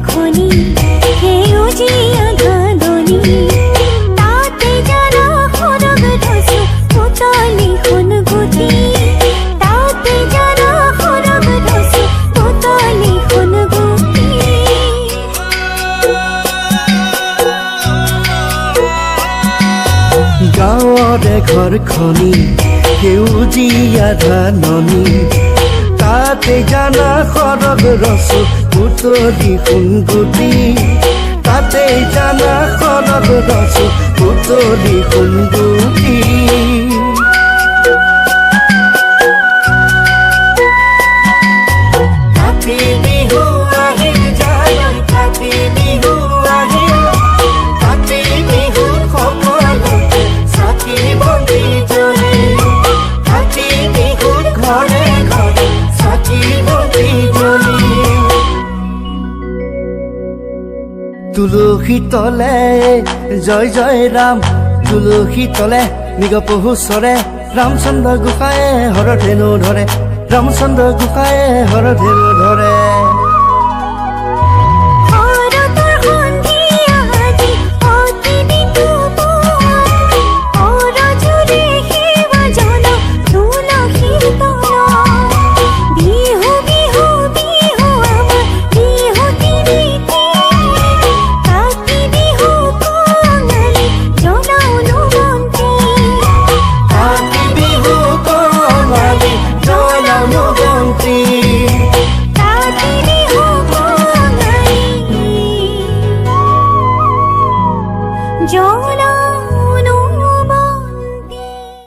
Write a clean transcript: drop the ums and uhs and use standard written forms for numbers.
খনি সেউজীয়া ঘাঁহনি তাতে জানা সৰগ ধচু পুতলি সোণগুটি তাতে জানা সৰগ ধচু পুতলি সোণগুটি গাঁৱৰে ঘৰখনি সেউজীয়া ধাননি তাতে জানা সৰগ ৰচু পুতলি সোণগুটি তাতে জানা সৰগ ৰচু পুতলি সোণগুটি কাতি বিহু আহিল জানৈ কাতি বিহু আহিল কাতি বিহু সকলোতে চাকি বন্তি জ্বলে কাতি বিহুত ঘৰে ঘৰে চাকি বন্তি জ্বলে তুলসী তলে জয় জয় ৰাম তুলসী তলে মৃগ পহু চৰে ৰামচন্দ্ৰ গোসাঁয়ে হৰধেনু ধৰে ৰামচন্দ্ৰ গোসাঁয়ে হৰধেনু ধৰে